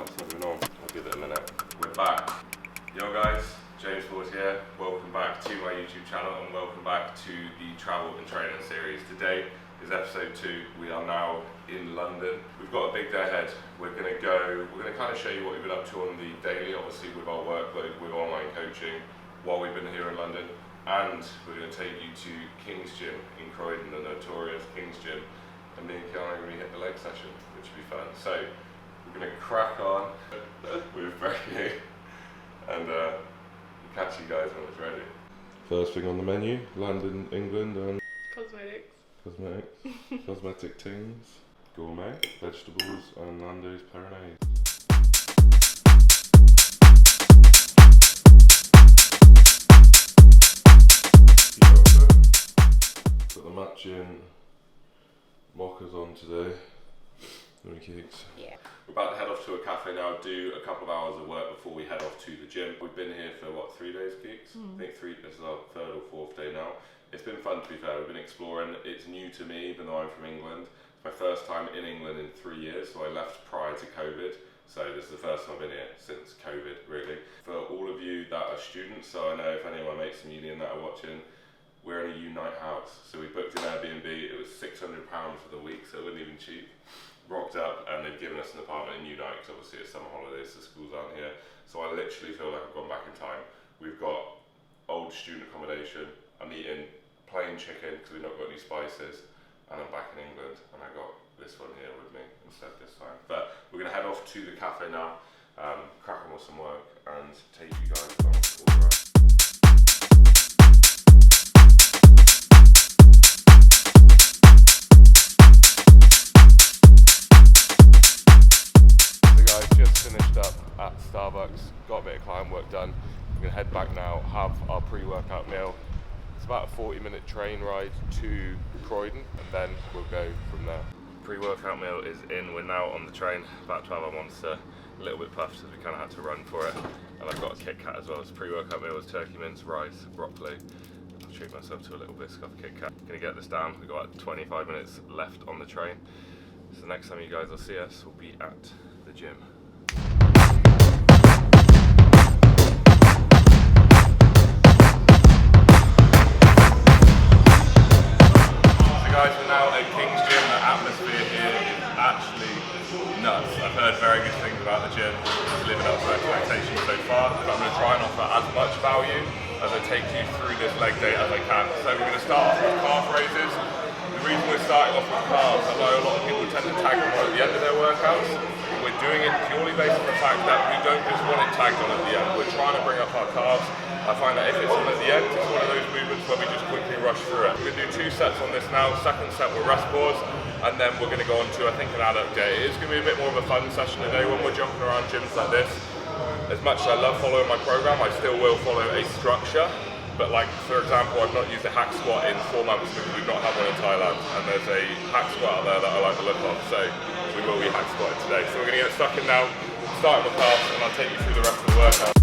Oh, it's not even on. I'll give it a minute. We're back. Yo guys, James Ford here. Welcome back to my YouTube channel and welcome back to the travel and training series. Today is episode 2. We are now in London. We've got a big day ahead. We're gonna kind of show you what we've been up to on the daily, obviously with our workload, with online coaching, while we've been here in London. And we're gonna take you to King's Gym in Croydon, the notorious King's Gym. And me and Kianna are gonna hit the leg session, which will be fun. So we're gonna crack on with breaking and catch you guys when it's ready. First thing on the menu, London, England, and cosmetic things, gourmet, vegetables, and Nando's Pyrenees. Put the matching mockers on today. Any cakes? Yeah. We're about to head off to a cafe now, do a couple of hours of work before we head off to the gym. We've been here for what, 3 days, Keeks? I think this is our 3rd or 4th day now. It's been fun, to be fair. We've been exploring. It's new to me, even though I'm from England. It's my first time in England in 3 years, so I left prior to COVID. So this is the first time I've been here since COVID, really. For all of you that are students, so I know if any of my mates from uni and that are watching, we're in a Unite house. So we booked an Airbnb. It was £600 for the week, so it wasn't even cheap. Rocked up, and they've given us an apartment in Unite because obviously it's summer holidays, the schools aren't here. So I literally feel like I've gone back in time. We've got old student accommodation. I'm eating plain chicken because we've not got any spices, and I'm back in England, and I got this one here with me instead this time. But we're gonna head off to the cafe now, crack on with some work, and take you guys on all the rest. Finished up at Starbucks, got a bit of client work done. We're gonna head back now, have our pre-workout meal. It's about a 40-minute train ride to Croydon, and then we'll go from there. Pre-workout meal is in, we're now on the train, about to have our monster. A little bit puffed, so we kind of had to run for it. And I've got a Kit Kat as well. So pre-workout meal was turkey mince, rice, broccoli. I'll treat myself to a little biscuit of Kit Kat. Gonna get this down, we've got about 25 minutes left on the train. So the next time you guys will see us will be at the gym. Guys, we're now at King's Gym. The atmosphere here is actually nuts. I've heard very good things about the gym. It's living up to expectations so far. But I'm going to try and offer as much value as I take you through this leg day as I can. So we're going to start off with calf raises. The reason we're starting off with calves, I know a lot of people tend to tag them at the end of their workouts. We're doing it purely based on the fact that we don't just want it tagged on at the end. We're trying to bring up our calves. I find that if it's on at the end, it's one of those movements where we just quickly rush through it. We're going to do 2 sets on this now. Second set will rest pause, and then we're going to go on to, I think, an adult day. It is going to be a bit more of a fun session today when we're jumping around gyms like this. As much as I love following my program, I still will follow a structure. But like, for example, I've not used a hack squat in 4 months because we've not had one in Thailand. And there's a hack squat out there that I like the look of. So we will be hack squatting today. So we're going to get stuck in now, starting with calves, and I'll take you through the rest of the workout.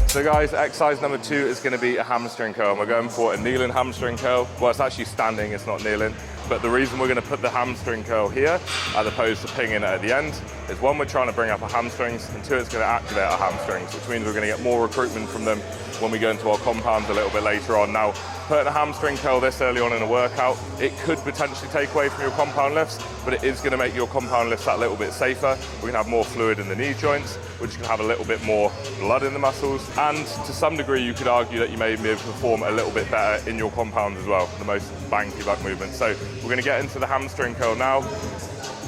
So guys, exercise number 2 is going to be a hamstring curl. We're going for a kneeling hamstring curl. Well, it's actually standing, it's not kneeling. But the reason we're going to put the hamstring curl here, as opposed to pinging it at the end, is 1, we're trying to bring up our hamstrings, and 2, it's going to activate our hamstrings, which means we're going to get more recruitment from them when we go into our compounds a little bit later on. Now, putting a hamstring curl this early on in a workout, it could potentially take away from your compound lifts, but it is going to make your compound lifts that little bit safer. We're going to have more fluid in the knee joints, we're just going to have a little bit more blood in the muscles, and to some degree you could argue that you may be able to perform a little bit better in your compounds as well, the most bang for your buck movement. So we're going to get into the hamstring curl now.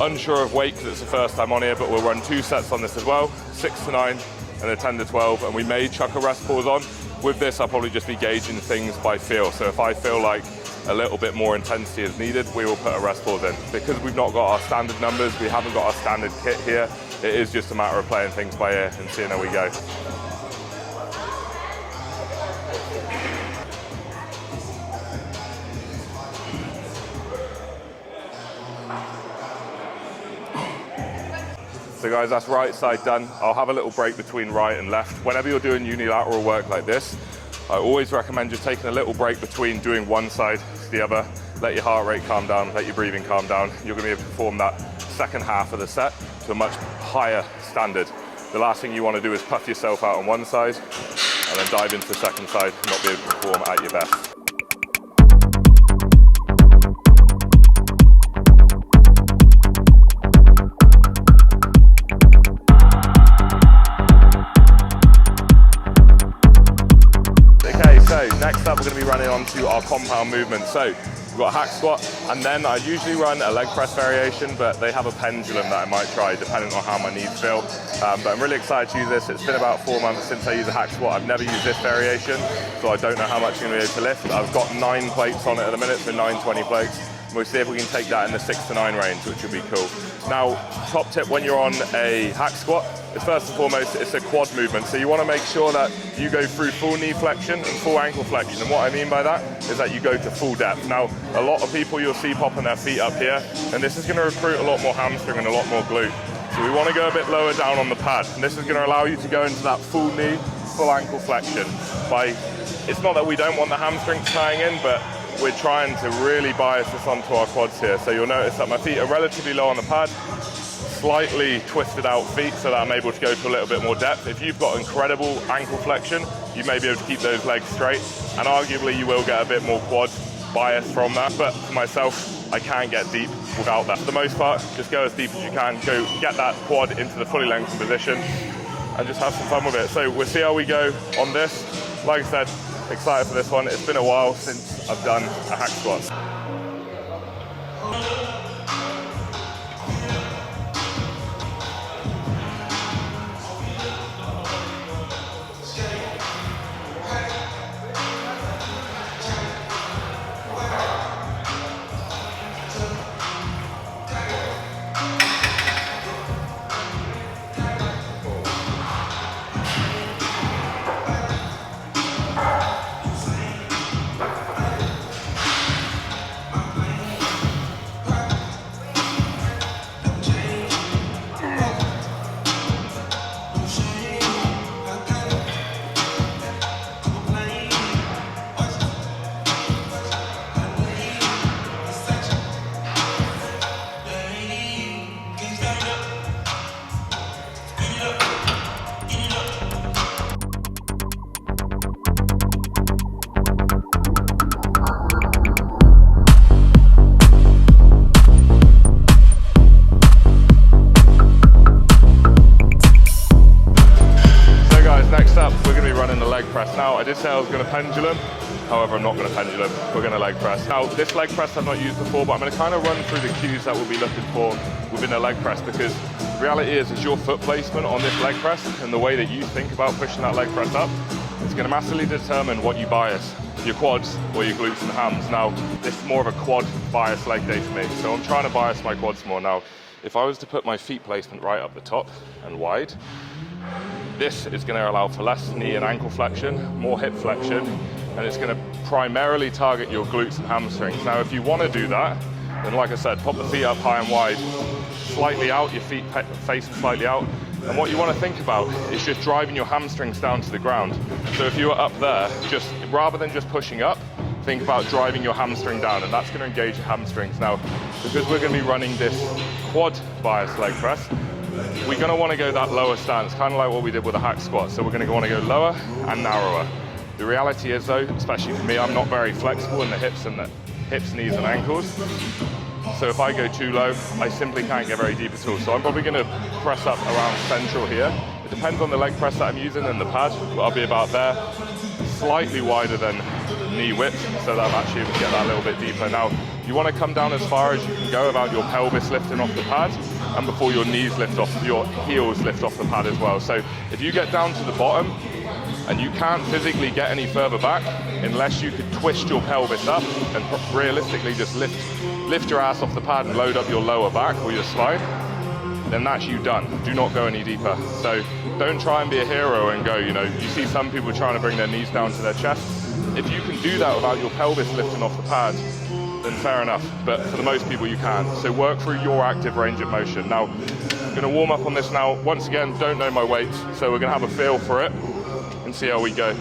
Unsure of weight because it's the first time on here, but we'll run 2 sets on this as well, 6 to 9 and a 10 to 12, and we may chuck a rest pause on. With this, I'll probably just be gauging things by feel. So if I feel like a little bit more intensity is needed, we will put a rest pause in. Because we've not got our standard numbers, we haven't got our standard kit here, it is just a matter of playing things by ear and seeing how we go. So guys, that's right side done. I'll have a little break between right and left. Whenever you're doing unilateral work like this, I always recommend just taking a little break between doing one side to the other. Let your heart rate calm down, let your breathing calm down. You're gonna be able to perform that second half of the set to a much higher standard. The last thing you wanna do is puff yourself out on one side and then dive into the second side and not be able to perform at your best. So next up, we're going to be running on to our compound movement. So we've got a hack squat, and then I usually run a leg press variation, but they have a pendulum that I might try depending on how my knees feel. But I'm really excited to use this. It's been about 4 months since I used a hack squat. I've never used this variation, so I don't know how much I'm going to be able to lift. I've got 9 plates on it at the minute, so 9 20 plates. We'll see if we can take that in the 6 to 9 range, which would be cool. Now, top tip when you're on a hack squat is first and foremost, it's a quad movement. So you want to make sure that you go through full knee flexion and full ankle flexion. And what I mean by that is that you go to full depth. Now, a lot of people you'll see popping their feet up here, and this is going to recruit a lot more hamstring and a lot more glute. So we want to go a bit lower down on the pad. And this is going to allow you to go into that full knee, full ankle flexion. It's not that we don't want the hamstrings tying in, but we're trying to really bias this onto our quads here. So you'll notice that my feet are relatively low on the pad, slightly twisted out feet so that I'm able to go to a little bit more depth. If you've got incredible ankle flexion, you may be able to keep those legs straight, and arguably you will get a bit more quad bias from that. But for myself, I can't get deep without that. For the most part, just go as deep as you can, go get that quad into the fully lengthened position, and just have some fun with it. So we'll see how we go on this. Like I said, excited for this one. It's been a while since I've done a hack squat. Now, I did say I was going to pendulum, however I'm not going to pendulum, we're going to leg press. Now, this leg press I've not used before, but I'm going to kind of run through the cues that we'll be looking for within a leg press, because the reality is your foot placement on this leg press and the way that you think about pushing that leg press up, it's going to massively determine what you bias, your quads or your glutes and hams. Now, this is more of a quad bias leg day for me, so I'm trying to bias my quads more. Now, if I was to put my feet placement right up the top and wide, this is going to allow for less knee and ankle flexion, more hip flexion, and it's going to primarily target your glutes and hamstrings. Now, if you want to do that, then like I said, pop the feet up high and wide, slightly out, your feet facing slightly out, and what you want to think about is just driving your hamstrings down to the ground. So if you were up there, just rather than just pushing up, think about driving your hamstring down, and that's going to engage your hamstrings. Now, because we're going to be running this quad bias leg press, we're going to want to go that lower stance, kind of like what we did with a hack squat. So we're going to want to go lower and narrower. The reality is though, especially for me, I'm not very flexible in the hips, knees and ankles. So if I go too low, I simply can't get very deep at all. So I'm probably going to press up around central here. It depends on the leg press that I'm using and the pad, but I'll be about there, slightly wider than knee width, so that I'm actually able to get that a little bit deeper. Now, you want to come down as far as you can go without your pelvis lifting off the pad, and before your knees lift off, your heels lift off the pad as well. So if you get down to the bottom and you can't physically get any further back unless you could twist your pelvis up and realistically just lift your ass off the pad and load up your lower back or your spine, then that's you done. Do not go any deeper. So don't try and be a hero and go, you see some people trying to bring their knees down to their chest. If you can do that without your pelvis lifting off the pad, then fair enough, but for the most people you can't. So work through your active range of motion. Now, I'm gonna warm up on this now. Once again, don't know my weights, so we're gonna have a feel for it and see how we go.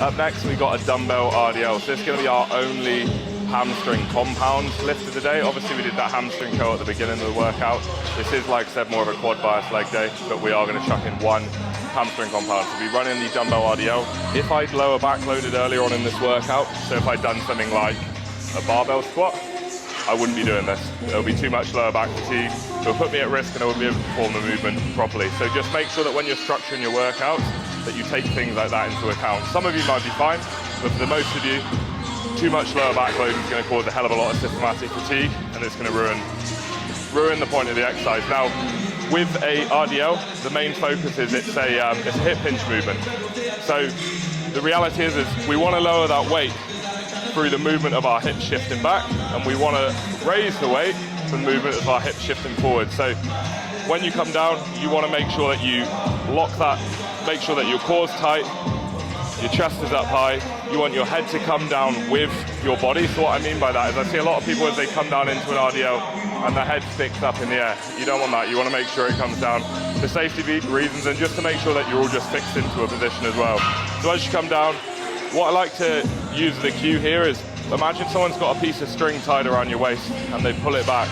Up next, we got a dumbbell RDL. So this is going to be our only hamstring compound lift of the day. Obviously, we did that hamstring curl at the beginning of the workout. This is, like I said, more of a quad bias leg day, but we are going to chuck in one hamstring compound. So we'll be running the dumbbell RDL. If I'd lower back loaded earlier on in this workout, so if I'd done something like a barbell squat, I wouldn't be doing this. It'll be too much lower back fatigue. It'll put me at risk and I wouldn't be able to perform the movement properly. So just make sure that when you're structuring your workouts, that you take things like that into account. Some of you might be fine, but for the most of you, too much lower back load is going to cause a hell of a lot of systematic fatigue, and it's going to ruin the point of the exercise. Now, with a RDL, the main focus is it's a hip hinge movement. So the reality is we want to lower that weight through the movement of our hips shifting back, and we want to raise the weight from the movement of our hips shifting forward. So when you come down, you want to make sure that you lock that, make sure that your core's tight, your chest is up high. You want your head to come down with your body. So what I mean by that is I see a lot of people as they come down into an RDL and their head sticks up in the air. You don't want that. You want to make sure it comes down for safety reasons and just to make sure that you're all just fixed into a position as well. So as you come down, what I like to use as a cue here is imagine someone's got a piece of string tied around your waist and they pull it back.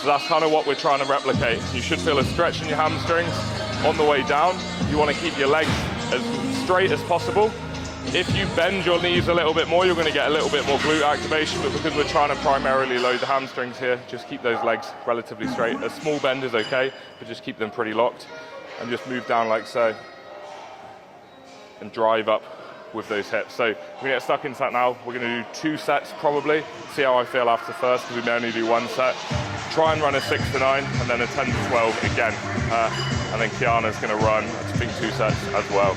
So that's kind of what we're trying to replicate. You should feel a stretch in your hamstrings on the way down. You want to keep your legs as straight as possible. If you bend your knees a little bit more, you're going to get a little bit more glute activation, but because we're trying to primarily load the hamstrings here, just keep those legs relatively straight. A small bend is okay, but just keep them pretty locked and just move down like so and drive up with those hips. So we're going to get stuck into that now. We're going to do 2 sets probably, see how I feel after first, because we may only do 1 set. Try and run a 6 to 9 and then a 10 to 12 again. And then Kianna's going to run, I think, 2 sets as well.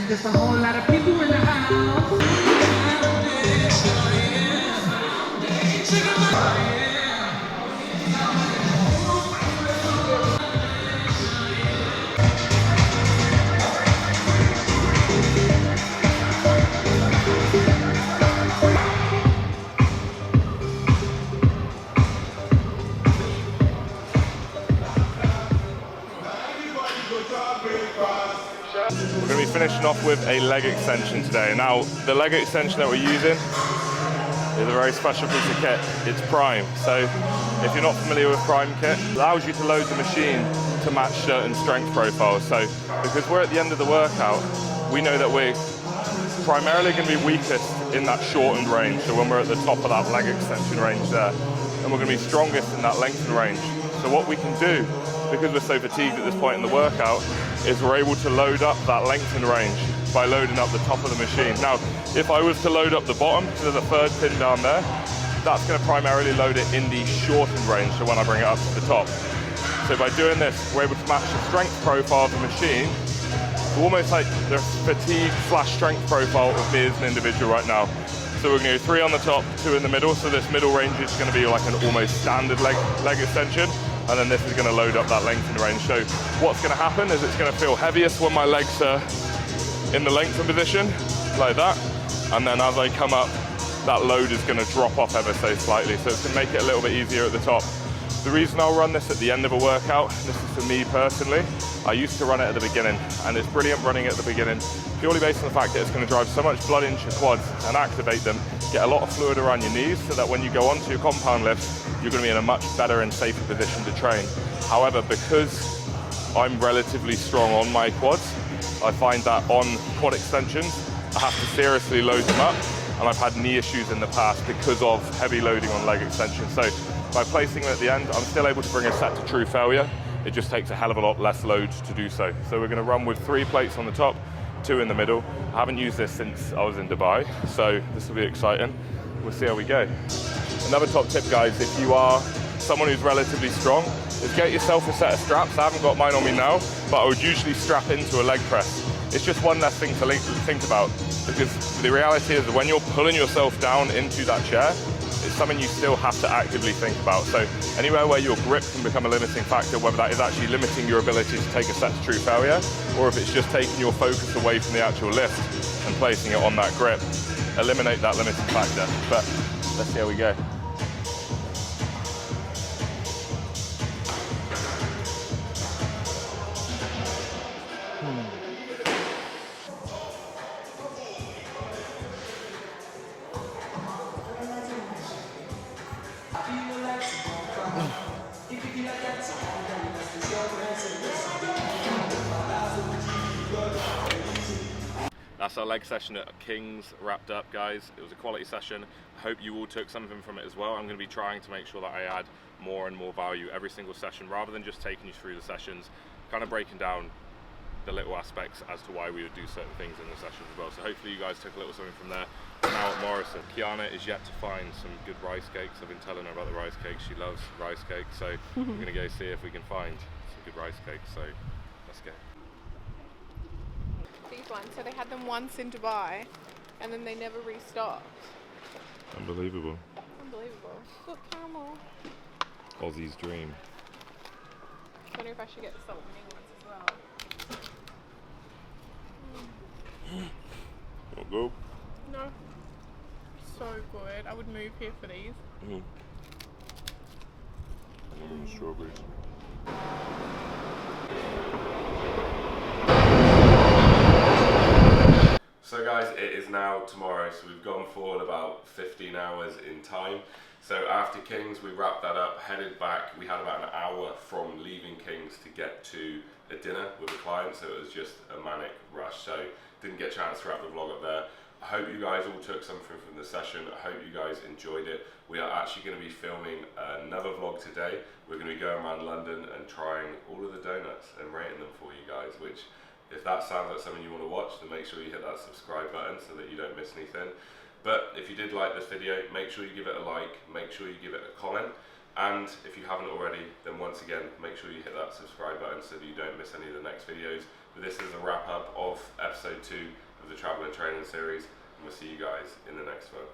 There's a whole lot of people in the house. We're going to be finishing off with a leg extension today. Now, the leg extension that we're using is a very special piece of kit. It's Prime. So if you're not familiar with Prime kit, it allows you to load the machine to match certain strength profiles. So because we're at the end of the workout, we know that we're primarily going to be weakest in that shortened range. So when we're at the top of that leg extension range there, and we're going to be strongest in that lengthened range. So what we can do, because we're so fatigued at this point in the workout, is we're able to load up that lengthened range by loading up the top of the machine. Now, if I was to load up the bottom, so there's a third pin down there, that's going to primarily load it in the shortened range, so when I bring it up to the top. So by doing this, we're able to match the strength profile of the machine, almost like the fatigue / strength profile of me as an individual right now. So we're going to go 3 on the top, 2 in the middle, so this middle range is going to be like an almost standard leg extension. And then this is going to load up that lengthened range. So what's going to happen is it's going to feel heaviest when my legs are in the lengthened position, like that. And then as I come up, that load is going to drop off ever so slightly. So it's going to make it a little bit easier at the top. The reason I'll run this at the end of a workout, this is for me personally, I used to run it at the beginning, and it's brilliant running it at the beginning, purely based on the fact that it's going to drive so much blood into your quads and activate them, get a lot of fluid around your knees, so that when you go onto your compound lifts, you're going to be in a much better and safer position to train. However, because I'm relatively strong on my quads, I find that on quad extensions, I have to seriously load them up, and I've had knee issues in the past because of heavy loading on leg extensions. So by placing them at the end, I'm still able to bring a set to true failure. It just takes a hell of a lot less load to do so. So we're going to run with 3 plates on the top, 2 in the middle. I haven't used this since I was in Dubai, so this will be exciting. We'll see how we go. Another top tip, guys, if you are someone who's relatively strong, is get yourself a set of straps. I haven't got mine on me now, but I would usually strap into a leg press. It's just one less thing to think about, because the reality is that when you're pulling yourself down into that chair, it's something you still have to actively think about. So anywhere where your grip can become a limiting factor, whether that is actually limiting your ability to take a set to true failure, or if it's just taking your focus away from the actual lift and placing it on that grip, eliminate that limiting factor. But let's see how we go. That's our leg session at King's wrapped up, guys. It was a quality session. I hope you all took something from it as well. I'm going to be trying to make sure that I add more and more value every single session, rather than just taking you through the sessions, kind of breaking down the little aspects as to why we would do certain things in the session as well. So hopefully you guys took a little something from there. Now at Morrison, Kianna is yet to find some good rice cakes. I've been telling her about the rice cakes. She loves rice cakes, so we're going to go see if we can find some good rice cakes. So let's go. These ones, so they had them once in Dubai and then they never restocked. Unbelievable. Unbelievable. Look, caramel. Aussie's dream. I wonder if I should get the salt and mini ones as well. Not good? No. So good. I would move here for these. Strawberries. So guys, it is now tomorrow, so we've gone forward about 15 hours in time. So after King's, we wrapped that up, headed back. We had about an hour from leaving King's to get to a dinner with a client, so it was just a manic rush. So didn't get a chance to wrap the vlog up there. I hope you guys all took something from the session. I hope you guys enjoyed it. We are actually going to be filming another vlog today. We're going to be going around London and trying all of the donuts and rating them for you guys, which, if that sounds like something you want to watch, then make sure you hit that subscribe button so that you don't miss anything. But if you did like this video, make sure you give it a like, make sure you give it a comment, and if you haven't already, then once again, make sure you hit that subscribe button so that you don't miss any of the next videos. But this is a wrap up of episode 2 of the Travel and Training series, and we'll see you guys in the next one.